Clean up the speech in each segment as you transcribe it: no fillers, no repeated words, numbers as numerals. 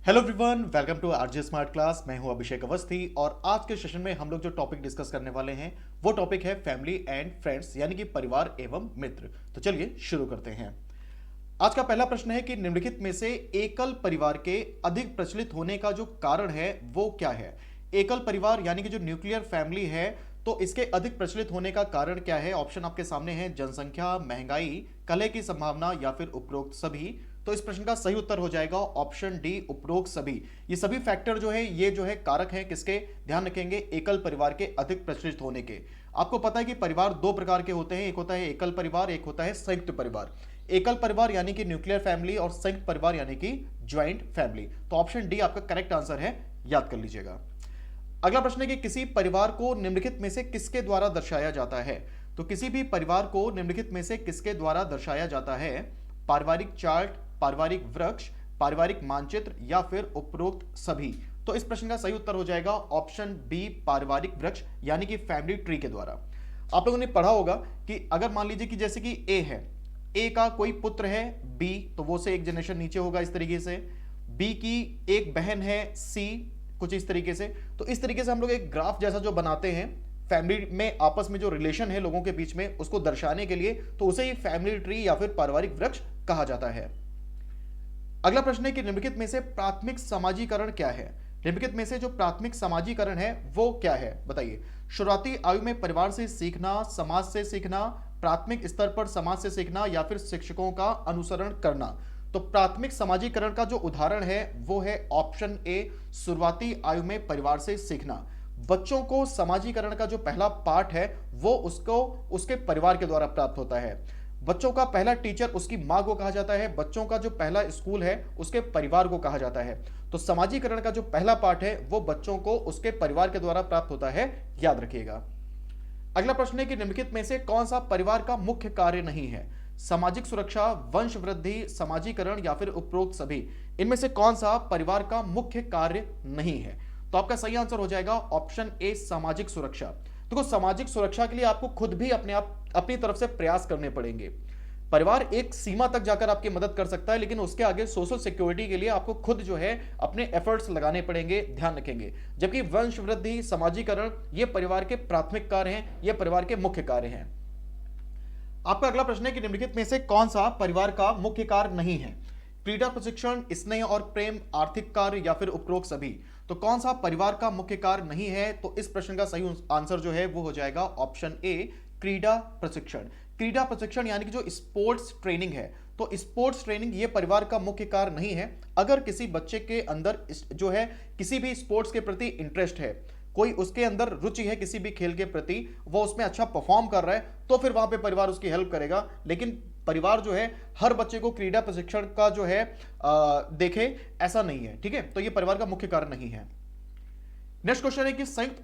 Hello everyone, welcome to RJ smart class. मैं हूं अभिषेक अवस्थी और आज के सेशन में हम लोग जो टॉपिक डिस्कस करने वाले हैं वो टॉपिक है फैमिली एंड फ्रेंड्स, यानी कि परिवार एवं मित्र। तो चलिए शुरू करते हैं। आज का पहला प्रश्न है कि निम्नलिखित में से एकल परिवार के अधिक प्रचलित होने का जो कारण है वो क्या है। एकल परिवार यानी कि जो न्यूक्लियर फैमिली है, तो इसके अधिक प्रचलित होने का कारण क्या है। ऑप्शन आपके सामने है जनसंख्या, महंगाई, कलह की संभावना या फिर उपरोक्त सभी। तो इस प्रश्न का सही उत्तर हो जाएगा ऑप्शन डी, उपरोक्त सभी। ये सभी फैक्टर जो है ये जो है कारक है किसके, ध्यान रखेंगे, एकल परिवार के अधिक प्रचलित होने के। आपको पता है कि परिवार दो प्रकार के होते हैं, एक होता है एकल परिवार, एक होता है संयुक्त परिवार। एकल परिवार यानी कि न्यूक्लियर फैमिली और संयुक्त परिवार यानी कि ज्वाइंट फैमिली। तो ऑप्शन डी आपका करेक्ट आंसर है, याद कर लीजिएगा। अगला प्रश्न है कि किसी परिवार को निम्नलिखित में से किसके द्वारा दर्शाया जाता है। तो किसी भी परिवार को निम्नलिखित में से किसके द्वारा दर्शाया जाता है। पारिवारिक चार्ट, पारिवारिक वृक्ष, पारिवारिक मानचित्र या फिर उपरोक्त सभी। तो इस प्रश्न का सही उत्तर हो जाएगा ऑप्शन बी, पारिवारिक वृक्ष यानी कि फैमिली ट्री के द्वारा। आप लोगों ने पढ़ा होगा कि अगर मान लीजिए कि जैसे कि ए है, ए का कोई पुत्र है बी, तो वो से एक जनरेशन नीचे होगा इस तरीके से। बी की एक बहन है सी, कुछ इस तरीके से। तो इस तरीके से हम लोग एक ग्राफ जैसा जो बनाते हैं फैमिली में आपस में जो रिलेशन है लोगों के बीच में, उसको दर्शाने के लिए, तो उसे ही फैमिली ट्री या फिर पारिवारिक वृक्ष कहा जाता है। अगला प्रश्न है कि निम्नलिखित में से प्राथमिक समाजीकरण क्या है। निम्नलिखित में से जो प्राथमिक समाजीकरण है वो क्या है, बताइए। शुरुआती आयु में परिवार से सीखना, समाज से सीखना, प्राथमिक स्तर पर समाज से सीखना या फिर शिक्षकों का अनुसरण करना। तो प्राथमिक समाजीकरण का जो उदाहरण है वो है ऑप्शन ए, शुरुआती आयु में परिवार से सीखना। बच्चों को समाजीकरण का जो पहला पाठ है वो उसको उसके परिवार के द्वारा प्राप्त होता है। बच्चों का पहला टीचर उसकी मां को कहा जाता है। बच्चों का जो पहला स्कूल है उसके परिवार को कहा जाता है। तो समाजीकरण का जो पहला पाठ है वो बच्चों को उसके परिवार के द्वारा प्राप्त होता है, याद रखिएगा। अगला प्रश्न है कि निम्नलिखित में से कौन सा परिवार का मुख्य कार्य नहीं है। सामाजिक सुरक्षा, वंश वृद्धि, समाजीकरण या फिर उपरोक्त सभी। इनमें से कौन सा परिवार का मुख्य कार्य नहीं है। तो आपका सही आंसर हो जाएगा ऑप्शन ए, सामाजिक सुरक्षा। देखो, सामाजिक सुरक्षा के लिए आपको खुद भी अपनी तरफ से प्रयास करने पड़ेंगे। परिवार एक सीमा तक जाकर आपकी मदद कर सकता है, लेकिन उसके आगे सोशल सिक्योरिटी के लिए आपको खुद जो है अपने एफर्ट्स लगाने पड़ेंगे, ध्यान रखेंगे। जबकि वंश वृद्धि, समाजीकरण ये परिवार के प्राथमिक कार्य हैं, ये परिवार के मुख्य कार्य हैं। आपका अगला प्रश्न है कि निम्नलिखित में से कौन सा परिवार का मुख्य कार्य नहीं है। क्रीड़ा, प्रशिक्षण, स्नेह और प्रेम, आर्थिक कार्य या फिर उपरोक्त सभी। तो कौन सा परिवार का मुख्य कार्य नहीं है। तो इस प्रश्न का सही आंसर जो है वो हो जाएगा ऑप्शन ए, क्रीड़ा प्रशिक्षण। क्रीड़ा प्रशिक्षण यानी कि जो स्पोर्ट्स ट्रेनिंग है, तो स्पोर्ट्स ट्रेनिंग ये परिवार का मुख्य कार्य नहीं है। अगर किसी बच्चे के अंदर जो है किसी भी स्पोर्ट्स के प्रति इंटरेस्ट है, कोई उसके अंदर रुचि है किसी भी खेल के प्रति, वो उसमें अच्छा परफॉर्म कर रहा है, तो फिर वहां पे परिवार उसकी हेल्प करेगा। लेकिन परिवार जो है हर बच्चे को क्रीड़ा प्रशिक्षण का जो है देखे, ऐसा नहीं है, ठीक है। तो ये परिवार का मुख्य कारण नहीं है। नेक्स्ट क्वेश्चन है कि संयुक्त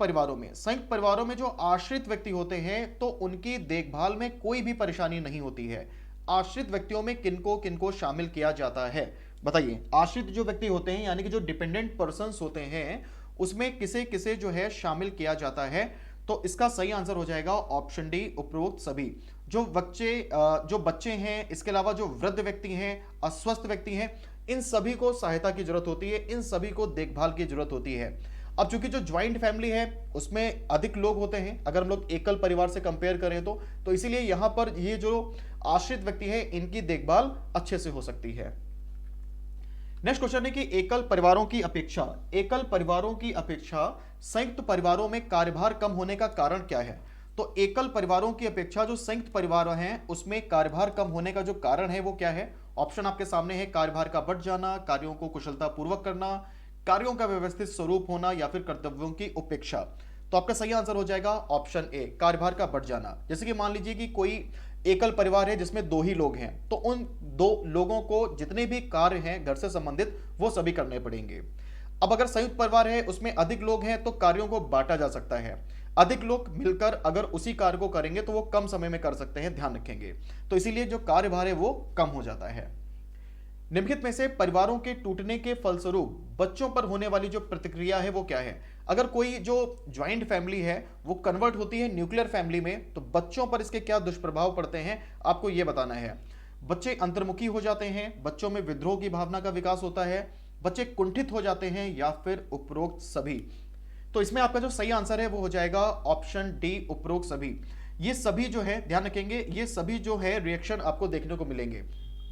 परिवारों में जो आश्रित व्यक्ति होते हैं तो उनकी देखभाल में कोई भी परेशानी नहीं होती है। आश्रित व्यक्तियों में किनको किनको शामिल किया जाता है, बताइए। आश्रित जो व्यक्ति होते हैं यानी कि जो डिपेंडेंट पर्संस होते हैं, उसमें किसे किसे जो है शामिल किया जाता है। तो इसका सही आंसर हो जाएगा ऑप्शन डी, उपरोक्त सभी। जो बच्चे हैं, इसके अलावा जो वृद्ध व्यक्ति हैं, अस्वस्थ व्यक्ति हैं, इन सभी को सहायता की जरूरत होती है, इन सभी को देखभाल की जरूरत होती है। अब चूंकि जो ज्वाइंट फैमिली है उसमें अधिक लोग होते हैं, अगर हम लोग एकल परिवार से कंपेयर करें तो इसीलिए यहां पर ये जो आश्रित व्यक्ति है इनकी देखभाल अच्छे से हो सकती है। नेक्स्ट क्वेश्चन है कि एकल परिवारों की अपेक्षा संयुक्त परिवारों में कार्यभार कम होने का कारण क्या है। तो एकल परिवारों की अपेक्षा जो संयुक्त परिवार हैं उसमें कार्यभार कम होने का जो कारण है वो क्या है। ऑप्शन आपके सामने है, कार्यभार का बढ़ जाना, कार्यों को कुशलता पूर्वक करना, कार्यों का व्यवस्थित स्वरूप होना या फिर कर्तव्यों की उपेक्षा। तो आपका सही आंसर हो जाएगा ऑप्शन ए, कार्यभार का बढ़ जाना। जैसे कि मान लीजिए कि कोई एकल परिवार है जिसमें दो ही लोग हैं, तो उन दो लोगों को जितने भी कार्य हैं घर से संबंधित वो सभी करने पड़ेंगे। अब अगर संयुक्त परिवार है उसमें अधिक लोग हैं तो कार्यों को बांटा जा सकता है। अधिक लोग मिलकर अगर उसी कार्य को करेंगे तो वो कम समय में कर सकते हैं, ध्यान रखेंगे। तो इसीलिए जो कार्यभार है वो कम हो जाता है। निम्नलिखित में से परिवारों के टूटने के फलस्वरूप बच्चों पर होने वाली जो प्रतिक्रिया है वो क्या है। अगर कोई जो ज्वाइंट फैमिली है वो कन्वर्ट होती है न्यूक्लियर फैमिली में, तो बच्चों पर इसके क्या दुष्प्रभाव पड़ते हैं आपको ये बताना है। बच्चे अंतर्मुखी हो जाते हैं, बच्चों में विद्रोह की भावना का विकास होता है, बच्चे कुंठित हो जाते हैं, या फिर उपरोक्त सभी? तो इसमें आपका जो सही आंसर है वो हो जाएगा ऑप्शन डी, उपरोक्त सभी। ये सभी जो है, ध्यान रखेंगे, ये सभी जो है रिएक्शन आपको देखने को मिलेंगे।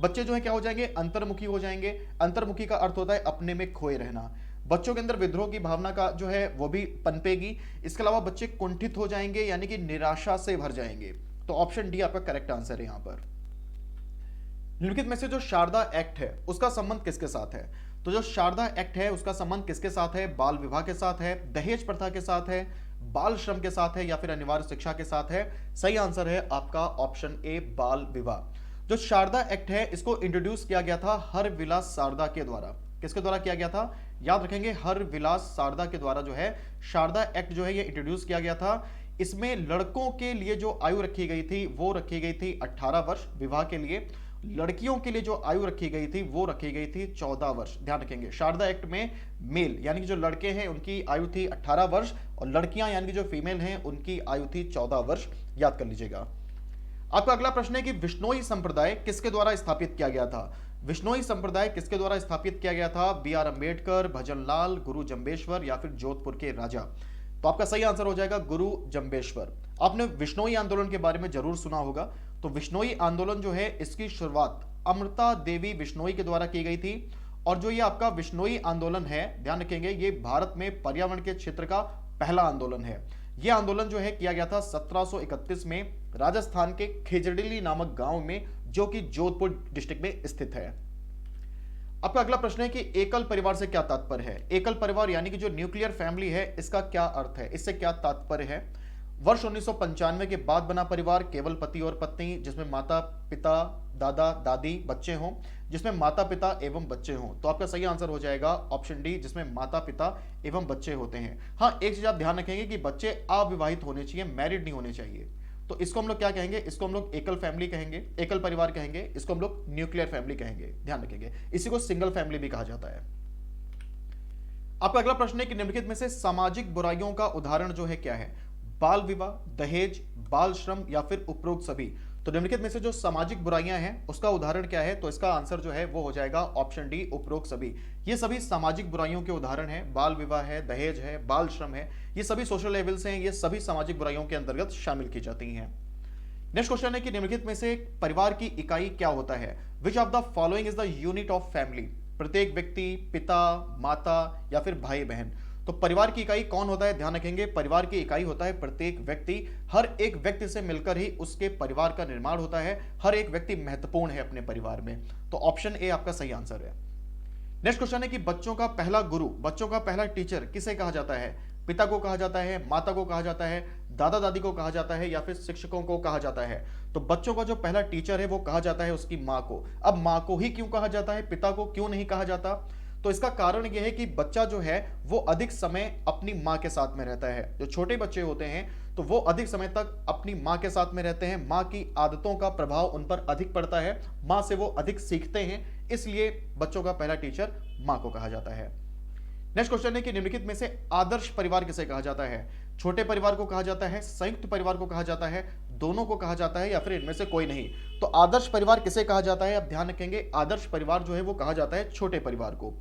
बच्चे जो है क्या हो जाएंगे, अंतर्मुखी हो जाएंगे। अंतर्मुखी का अर्थ होता है अपने में खोए रहना। बच्चों के अंदर विद्रोह की भावना का जो है वो भी पनपेगी। इसके अलावा बच्चे कुंठित हो जाएंगे, यानी कि निराशा से भर जाएंगे। तो ऑप्शन डी आपका करेक्ट आंसर है यहां पर। निम्नलिखित में से जो शारदा एक्ट है उसका संबंध किसके साथ है? तो जो शारदा एक्ट है उसका संबंध किसके साथ है? बाल विवाह के साथ है, दहेज प्रथा के साथ है, बाल श्रम के साथ है, या फिर अनिवार्य शिक्षा के साथ है? सही आंसर है आपका ऑप्शन ए, बाल विवाह। जो शारदा एक्ट है इसको इंट्रोड्यूस किया गया था हर विलास शारदा के द्वारा। किसके द्वारा किया गया था? याद रखेंगे, हर विलास शारदा के द्वारा जो है शारदा एक्ट जो है ये इंट्रोड्यूस किया गया था। इसमें लड़कों के लिए जो आयु रखी गई थी वो रखी गई थी 18 वर्ष विवाह के लिए। लड़कियों के लिए जो आयु रखी गई थी वो रखी गई थी 14 वर्ष। ध्यान रखेंगे, शारदा एक्ट में मेल यानी कि जो लड़के हैं उनकी आयु थी 18 वर्ष, और लड़कियां यानी कि जो फीमेल हैं उनकी आयु थी 14 वर्ष। याद कर लीजिएगा। आपका अगला प्रश्न है कि विश्नोई संप्रदाय किसके द्वारा स्थापित किया गया था? विश्नोई संप्रदाय किसके द्वारा स्थापित किया गया था? बी आर अम्बेडकर, भजन लाल, गुरु जम्बेश्वर, या फिर जोधपुर के राजा? तो आपका सही आंसर हो जाएगा गुरु जम्बेश्वर। आपने विश्नोई आंदोलन के बारे में जरूर सुना होगा। तो विश्नोई आंदोलन जो है इसकी शुरुआत अमृता देवी विश्नोई के द्वारा की गई थी। और जो ये आपका विश्नोई आंदोलन है, ध्यान रखेंगे, ये भारत में पर्यावरण के क्षेत्र का पहला आंदोलन है। यह आंदोलन जो है किया गया था 1731 में राजस्थान के खेजड़िली नामक गांव में, जो कि जोधपुर डिस्ट्रिक्ट में स्थित है। आपका अगला प्रश्न है कि एकल परिवार से क्या तात्पर्य है? एकल परिवार यानी कि जो न्यूक्लियर फैमिली है इसका क्या अर्थ है, इससे क्या तात्पर्य है? वर्ष 1995 के बाद बना परिवार, केवल पति और पत्नी, जिसमें माता पिता, दादा दादी, बच्चे हों, जिसमें माता पिता एवं बच्चे हों। तो आपका सही आंसर हो जाएगा ऑप्शन डी, जिसमें माता पिता एवं बच्चे होते हैं। हाँ, एक चीज आप ध्यान रखेंगे कि बच्चे अविवाहित होने चाहिए, मैरिड नहीं होने चाहिए। तो इसको हम लोग क्या कहेंगे? इसको हम लोग एकल फैमिली कहेंगे, एकल परिवार कहेंगे। इसको हम लोग न्यूक्लियर फैमिली कहेंगे, ध्यान रखेंगे। इसी को सिंगल फैमिली भी कहा जाता है। आपका अगला प्रश्न है कि निम्नलिखित में से सामाजिक बुराइयों का उदाहरण जो है क्या है? बाल विवाह, दहेज, बाल श्रम, या फिर उपरोक्त सभी? तो निम्नलिखित में से जो सामाजिक बुराइयां हैं उसका उदाहरण क्या है? तो इसका आंसर जो है वो हो जाएगा ऑप्शन डी, उपरोक्त सभी। ये सभी सामाजिक बुराइयों के उदाहरण हैं। बाल विवाह है, दहेज है, बाल श्रम है, ये सभी सोशल लेवल्स हैं, ये सभी सामाजिक बुराइयों के अंतर्गत शामिल की जाती हैं। नेक्स्ट क्वेश्चन है कि निम्नलिखित में से परिवार की इकाई क्या होता है? Which of the following is the unit of family? प्रत्येक व्यक्ति, पिता, माता, या फिर भाई बहन? तो परिवार की इकाई कौन होता है? ध्यान रखेंगे, परिवार की इकाई होता है प्रत्येक व्यक्ति। हर एक व्यक्ति से मिलकर ही उसके परिवार का निर्माण होता है। हर एक व्यक्ति महत्वपूर्ण है अपने परिवार में। तो ऑप्शन ए आपका सही आंसर है। नेक्स्ट क्वेश्चन है कि बच्चों का पहला गुरु, बच्चों का पहला टीचर किसे कहा जाता है? पिता को कहा जाता है, माता को कहा जाता है, दादा दादी को कहा जाता है, या फिर शिक्षकों को कहा जाता है? तो बच्चों का जो पहला टीचर है वो कहा जाता है उसकी माँ को। अब माँ को ही क्यों कहा जाता है, पिता को क्यों नहीं कहा जाता? तो इसका कारण यह है कि बच्चा जो है वो अधिक समय अपनी माँ के साथ में रहता है। जो छोटे बच्चे होते हैं तो वो अधिक समय तक अपनी माँ के साथ में रहते हैं। माँ की आदतों का प्रभाव उन पर अधिक पड़ता है, माँ से वो अधिक सीखते हैं, इसलिए बच्चों का पहला टीचर माँ को कहा जाता है। नेक्स्ट क्वेश्चन है कि निम्नलिखित में से आदर्श परिवार किसे कहा जाता है? छोटे परिवार को कहा जाता है, संयुक्त परिवार को कहा जाता है, दोनों को कहा जाता है, या फिर इनमें से कोई नहीं? तो आदर्श परिवार किसे कहा जाता है? आप ध्यान रखेंगे, आदर्श परिवार जो है वो कहा जाता है छोटे परिवार को।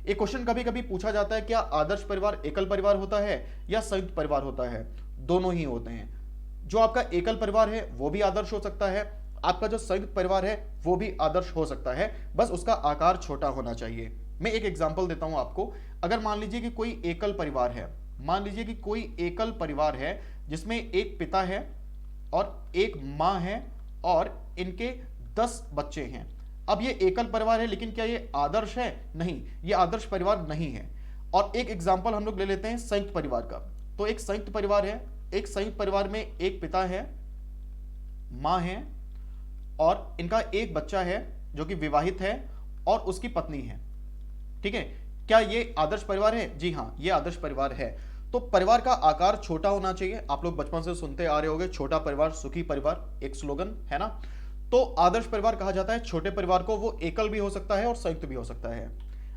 एक क्वेश्चन कभी कभी पूछा जाता है, क्या आदर्श परिवार एकल परिवार होता है या संयुक्त परिवार होता है? दोनों ही होते हैं। जो आपका एकल परिवार है वो भी आदर्श हो सकता है, आपका जो संयुक्त परिवार है वो भी आदर्श हो सकता है, बस उसका आकार छोटा होना चाहिए। मैं एक एग्जांपल देता हूं आपको। अगर मान लीजिए कि कोई एकल परिवार है, मान लीजिए कि कोई एकल परिवार है जिसमें एक पिता है और एक मां है और इनके 10 बच्चे हैं। अब ये एकल परिवार है, लेकिन क्या ये आदर्श है? नहीं, ये आदर्श परिवार नहीं है। और एक एग्जांपल हम लोग ले लेते हैं संयुक्त परिवार का। तो एक संयुक्त परिवार है, एक संयुक्त परिवार में एक पिता है, मां है और इनका एक बच्चा है जो कि विवाहित है और उसकी पत्नी है। ठीक है, क्या ये आदर्श परिवार है? जी हाँ, ये आदर्श परिवार है। तो परिवार का आकार छोटा होना चाहिए। आप लोग बचपन से सुनते आ रहे होंगे, छोटा परिवार सुखी परिवार, एक स्लोगन है ना। तो आदर्श परिवार कहा जाता है छोटे परिवार को। वो एकल भी हो सकता है और संयुक्त भी हो सकता है।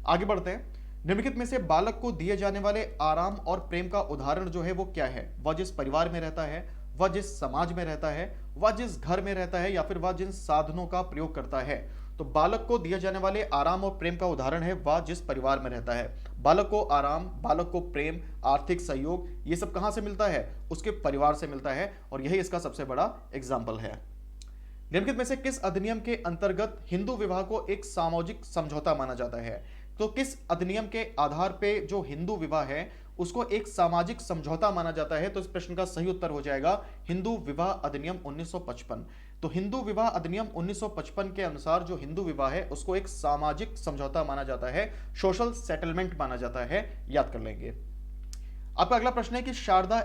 आगे बढ़ते हैं। निम्नलिखित में से बालक को दिए जाने वाले आराम और प्रेम का उदाहरण जो है वो क्या है? वह जिस परिवार में रहता है, वह जिस समाज में रहता है, वह जिस घर में रहता है, या फिर वह जिन साधनों का प्रयोग करता है? तो बालक को दिए जाने वाले आराम और प्रेम का उदाहरण है वह जिस परिवार में रहता है। बालक को आराम, बालक को प्रेम, आर्थिक सहयोग, ये सब कहां से मिलता है? उसके परिवार से मिलता है, और यही इसका सबसे बड़ा एग्जाम्पल है। निम्नलिखित में से किस अधिनियम के अंतर्गत हिंदू विवाह को एक सामाजिक समझौता माना जाता है? तो किस अधिनियम के आधार पे जो हिंदू विवाह है उसको एक सामाजिक समझौता माना जाता है? तो इस प्रश्न का सही उत्तर हो जाएगा हिंदू विवाह अधिनियम 1955। तो हिंदू विवाह अधिनियम 1955 के अनुसार जो हिंदू विवाह है उसको एक सामाजिक समझौता माना जाता है, सोशल सेटलमेंट माना जाता है, याद कर लेंगे। आपका अगला प्रश्न है कि शारदा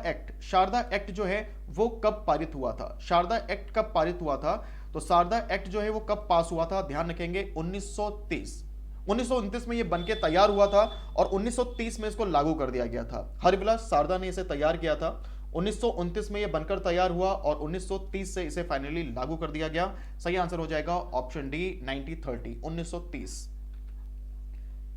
एक्ट जो है वो कब पारित हुआ था? शारदा एक्ट कब पारित हुआ था? तो शारदा एक्ट जो है वो कब पास हुआ था? ध्यान रखेंगे 1930। 1929 में ये बनके तैयार हुआ था और 1930 में इसको लागू कर दिया गया था। हरिविलास शारदा ने इसे तैयार किया था। 1929 में ये बनकर तैयार हुआ और 1930 से इसे फाइनली लागू कर दिया गया। सही आंसर हो जाएगा ऑप्शन डी 1930।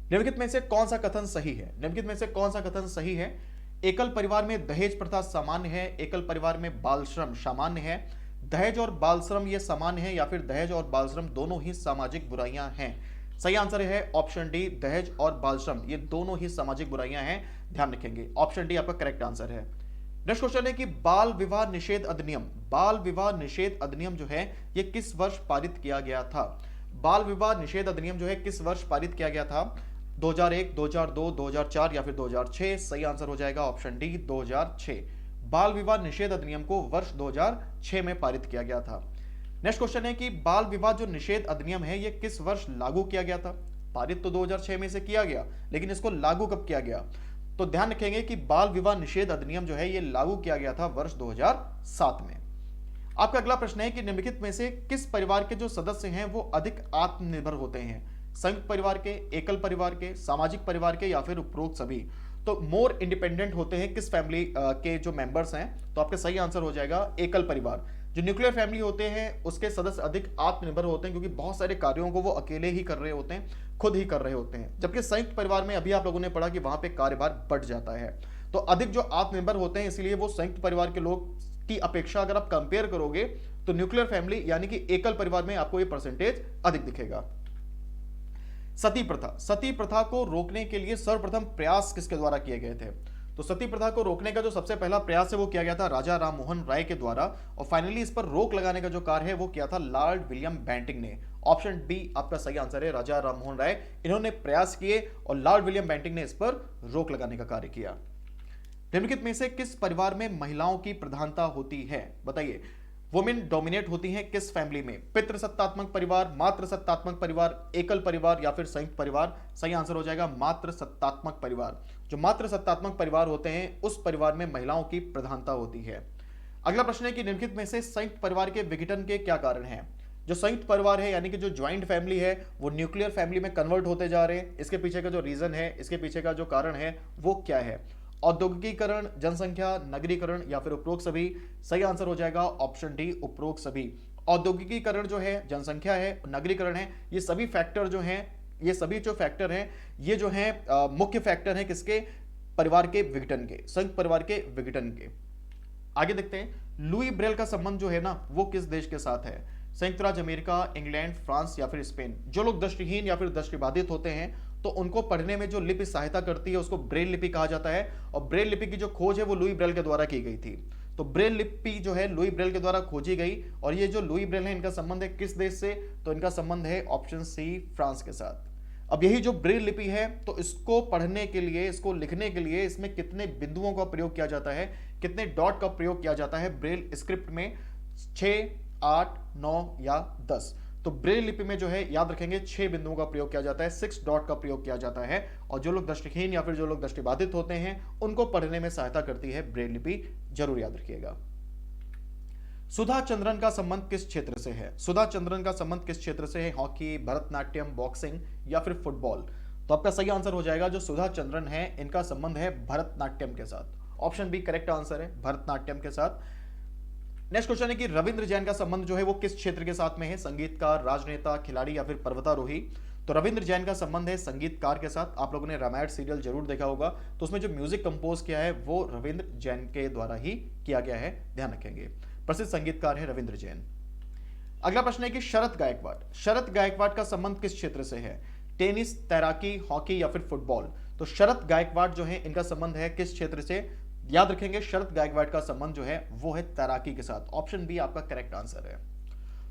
निम्नलिखित में से कौन सा कथन सही है? निम्नलिखित में से कौन सा कथन सही है? एकल परिवार में दहेज प्रथा सामान्य है, एकल परिवार में बाल श्रम सामान्य है। दहेज और बाल श्रम ये सामान्य है या फिर दहेज और बाल श्रम दोनों ही सामाजिक बुराइयां हैं? सही आंसर है ऑप्शन डी, दहेज और बाल श्रम ये दोनों ही सामाजिक बुराइयां हैं, ध्यान रखेंगे। ऑप्शन डी आपका करेक्ट आंसर है। नेक्स्ट क्वेश्चन है कि बाल विवाह निषेध अधिनियम जो है ये किस वर्ष पारित किया गया था? बाल विवाह निषेध अधिनियम जो है किस वर्ष पारित किया गया था? 2001, 2002, 2004 या फिर 2006? सही आंसर हो जाएगा ऑप्शन डी 2006। बाल विवाह निषेध अधिनियम को वर्ष 2006 में पारित किया गया था। नेक्स्ट क्वेश्चन है कि बाल विवाह जो निषेध अधिनियम है ये किस वर्ष लागू किया गया था? पारित तो 2006 में से किया गया, लेकिन इसको लागू कब किया गया? तो ध्यान रखेंगे कि बाल विवाह निषेध अधिनियम जो है ये लागू किया गया था वर्ष 2007 में। आपका अगला प्रश्न है कि निम्नलिखित में से किस परिवार के जो सदस्य हैं वो अधिक आत्मनिर्भर होते हैं? संयुक्त परिवार के, एकल परिवार के, सामाजिक परिवार के या फिर उपरोक्त सभी? तो मोर इंडिपेंडेंट होते हैं किस फैमिली के जो मेंबर्स हैं? तो आपका सही आंसर हो जाएगा एकल परिवार। जो न्यूक्लियर फैमिली होते हैं उसके सदस्य अधिक आत्मनिर्भर होते हैं क्योंकि बहुत सारे कार्यों को वो अकेले ही कर रहे होते हैं, खुद ही कर रहे होते हैं। जबकि संयुक्त परिवार में अभी आप लोगों ने पढ़ा कि वहां पे कार्यभार बढ़ जाता है। तो अधिक जो आत्मनिर्भर होते हैं इसलिए वो संयुक्त परिवार के लोग की अपेक्षा अगर आप कंपेयर करोगे तो न्यूक्लियर फैमिली यानी कि एकल परिवार में आपको ये परसेंटेज अधिक दिखेगा। सती प्रथा को रोकने के लिए सर्वप्रथम प्रयास किसके द्वारा किए गए थे? तो सती प्रथा को रोकने का जो सबसे पहला प्रयास है वो किया गया था राजा राम मोहन राय के द्वारा, और फाइनली इस पर रोक लगाने का जो कार्य है वो किया था लॉर्ड विलियम बेंटिंग ने। ऑप्शन बी आपका सही आंसर है, राजा राम मोहन राय इन्होंने प्रयास किए और लॉर्ड विलियम बेंटिंग ने इस पर रोक लगाने का कार्य किया। निम्नलिखित में से किस परिवार में महिलाओं की प्रधानता होती है? बताइए। वुमेन डोमिनेट होती हैं किस फैमिली में? पितृसत्तात्मक परिवार, मातृसत्तात्मक परिवार, एकल परिवार या फिर संयुक्त परिवार? सही आंसर हो जाएगा मातृसत्तात्मक परिवार। जो मातृसत्तात्मक परिवार होते हैं उस परिवार में महिलाओं की प्रधानता होती है। अगला प्रश्न है कि निम्नलिखित में से संयुक्त परिवार के विघटन के क्या कारण हैं? जो संयुक्त परिवार है यानी कि जो ज्वाइंट फैमिली है वो न्यूक्लियर फैमिली में कन्वर्ट होते जा रहे हैं। इसके पीछे का जो रीजन है, इसके पीछे का जो कारण है वो क्या है? औद्योगिकीकरण, जनसंख्या, नगरीकरण या फिर उपरोक्त सभी? सही आंसर हो जाएगा ऑप्शन डी उपरोक्त सभी। औद्योगिकीकरण जो है, जनसंख्या है, नगरीकरण है, ये सभी फैक्टर जो हैं, ये सभी जो फैक्टर हैं ये जो हैं मुख्य फैक्टर हैं किसके? परिवार के विघटन के, संयुक्त परिवार के विघटन के। आगे देखते हैं लुई ब्रेल का संबंध जो है ना वो किस देश के साथ है? संयुक्त राज्य अमेरिका, इंग्लैंड, फ्रांस या फिर स्पेन? जो लोग दृष्टिहीन या फिर दृष्टिबाधित होते हैं तो उनको पढ़ने में जो लिपि सहायता करती है उसको ब्रेल लिपि कहा जाता है, और ब्रेल लिपि की जो खोज है वो लुई ब्रेल के द्वारा की गई थी। तो ब्रेल लिपि जो है लुई ब्रेल के द्वारा खोजी गई, और ये जो लुई ब्रेल है इनका संबंध है किस देश से? तो इनका संबंध है ऑप्शन सी फ्रांस के साथ। अब यही जो ब्रेल लिपि है तो इसको पढ़ने के लिए, इसको लिखने के लिए इसमें कितने बिंदुओं का प्रयोग किया जाता है, कितने डॉट का प्रयोग किया जाता है ब्रेल स्क्रिप्ट में? 6, 8, 9 या 10? तो ब्रेल लिपि में जो है याद रखेंगे 6 बिंदुओं का प्रयोग किया जाता है, 6 डॉट का प्रयोग किया जाता है, और जो लोग दृष्टिहीन या फिर जो लोग दृष्टिबाधित होते हैं उनको पढ़ने में सहायता करती है ब्रेल लिपि, जरूर याद रखिएगा। सुधा चंद्रन का संबंध किस क्षेत्र से है? सुधा चंद्रन का संबंध किस क्षेत्र से है? हॉकी, भरतनाट्यम, बॉक्सिंग या फिर फुटबॉल? तो आपका सही आंसर हो जाएगा जो सुधा चंद्रन है इनका संबंध है भरतनाट्यम के साथ। ऑप्शन बी करेक्ट आंसर है, भरतनाट्यम के साथ। नेक्स्ट क्वेश्चन है कि रविंद्र जैन का संबंध जो है वो किस क्षेत्र के साथ में है? संगीतकार, राजनेता, खिलाड़ी या फिर पर्वतारोही? तो रविंद्र जैन का संबंध है संगीतकार के साथ। आप लोगों ने रामायण सीरियल जरूर देखा होगा, तो उसमें जो म्यूजिक कंपोज किया है वो रविंद्र जैन के द्वारा ही किया गया है, ध्यान रखेंगे। प्रसिद्ध संगीतकार है रविंद्र जैन। अगला प्रश्न है कि शरद गायकवाड का संबंध किस क्षेत्र से है? टेनिस, तैराकी, हॉकी या फिर फुटबॉल? तो शरद गायकवाड जो है इनका संबंध है किस क्षेत्र से? याद रखेंगे शरद गायकवाड का संबंध जो है वो है तैराकी के साथ। ऑप्शन बी आपका करेक्ट आंसर है।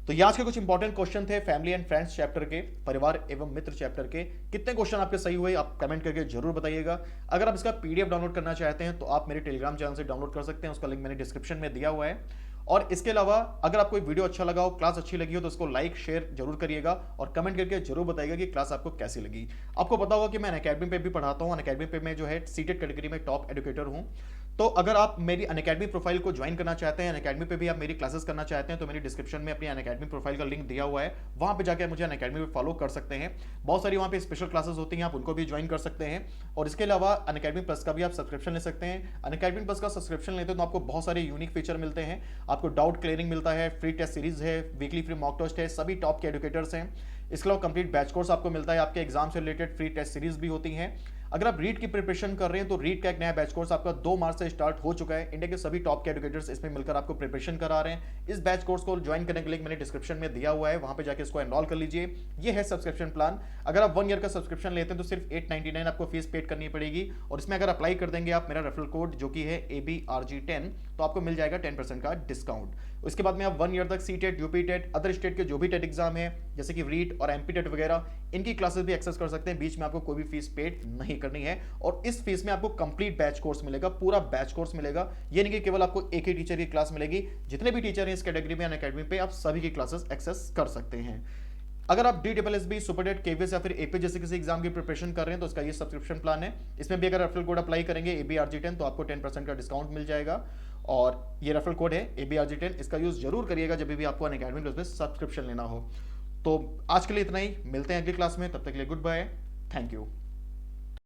तो ये आज के कुछ इंपॉर्टेंट क्वेश्चन थे फैमिली एंड फ्रेंड्स चैप्टर के, परिवार एवं मित्र चैप्टर के। कितने क्वेश्चन आपके सही हुए आप कमेंट करके जरूर बताइएगा। अगर आप इसका पीडीएफ डाउनलोड करना चाहते हैं तो आप मेरे टेलीग्राम चैनल से डाउनलोड कर सकते हैं, उसका लिंक मैंने डिस्क्रिप्शन में दिया हुआ है। और इसके अलावा अगर आपको वीडियो अच्छा लगा हो, क्लास अच्छी लगी हो, तो उसको लाइक शेयर जरूर करिएगा और कमेंट करके जरूर बताइएगा कि क्लास आपको कैसी लगी। आपको पता होगा कि मैं अनअकैडमी पे भी पढ़ाता हूँ, अनअकैडमी पे मैं जो है सीटेड कैटेगरी में टॉप एजुकेटर हूँ। तो अगर आप मेरी अनअकैडमी प्रोफाइल को ज्वाइन करना चाहते हैं, अनअकैडमी पे भी आप मेरी क्लासेस करना चाहते हैं, तो मेरी डिस्क्रिप्शन में अपनी अनअकैडमी प्रोफाइल का लिंक दिया हुआ है, वहां पे जाकर मुझे अनअकैडमी पे फॉलो कर सकते हैं। बहुत सारी वहां पे स्पेशल क्लासेस होती हैं, आप उनको भी ज्वाइन कर सकते हैं। और इसके अलावा अनअकैडमी प्लस का भी आप सब्सक्रिप्शन ले सकते हैं। अनअकैडमी प्लस का सब्सक्रिप्शन लेते हैं तो आपको बहुत सारे यूनिक फीचर मिलते हैं। आपको डाउट क्लियरिंग मिलता है, फ्री टेस्ट सीरीज है, वीकली फ्री मॉक टेस्ट है, सभी टॉप के एजुकेटर्स हैं। इसके अलावा कंप्लीट बैच कोर्स आपको मिलता है, आपके एग्जाम से रिलेटेड फ्री टेस्ट सीरीज भी होती हैं। अगर आप रीट की प्रिपरेशन कर रहे हैं तो रीट का एक नया बैच कोर्स आपका 2 मार्च से स्टार्ट हो चुका है। इंडिया के सभी टॉप के एजुकेटर्स इसमें मिलकर आपको प्रिपरेशन करा रहे हैं। इस बैच कोर्स को ज्वाइन करने के लिंक मैंने डिस्क्रिप्शन में दिया हुआ है, वहां पे जाके इसको एनरोल कर लीजिए। ये है सब्सक्रिप्शन प्लान। अगर आप 1 ईयर का सब्सक्रिप्शन लेते हैं तो सिर्फ 899 आपको फीस पेड करनी पड़ेगी। और इसमें अगर अप्लाई कर देंगे आप मेरा रेफरल कोड जो कि है ABRG10, तो आपको मिल जाएगा 10% का डिस्काउंट। उसके बाद में आप 1 ईयर तक CTET, UP TET, other state के जो भी टेट एग्जाम है जैसे कि रीट और एमपी टेट वगैरह, इनकी क्लासेस भी एक्सेस कर सकते हैं। बीच में आपको कोई भी फीस पेड नहीं करनी है। और इस फीस में आपको कंप्लीट बैच कोर्स मिलेगा, पूरा बैच कोर्स मिलेगा। ये नहीं कि केवल आपको एक ही टीचर की क्लास मिलेगी, जितने भी टीचर हैं इस कैटेगरी में अनअकैडमी पे आप सभी की क्लासेस एक्सेस कर सकते हैं। अगर आप DSSB, सुपरडेट, केवीएस या फिर एपी जैसे किसी एग्जाम की प्रिपरेशन कर रहे हैं तो इसका ये सब्सक्रिप्शन प्लान है। इसमें भी अगर रेफरल कोड अप्लाई करेंगे ABRG10 तो आपको 10% का डिस्काउंट मिल जाएगा। और ये रेफरल कोड है ABRG10, इसका यूज जरूर करिएगा जब भी आपको अनअकैडमी प्लस में सब्सक्रिप्शन लेना हो। तो आज के लिए इतना ही, मिलते हैं अगली क्लास में, तब तक के लिए गुड बाय, थैंक यू।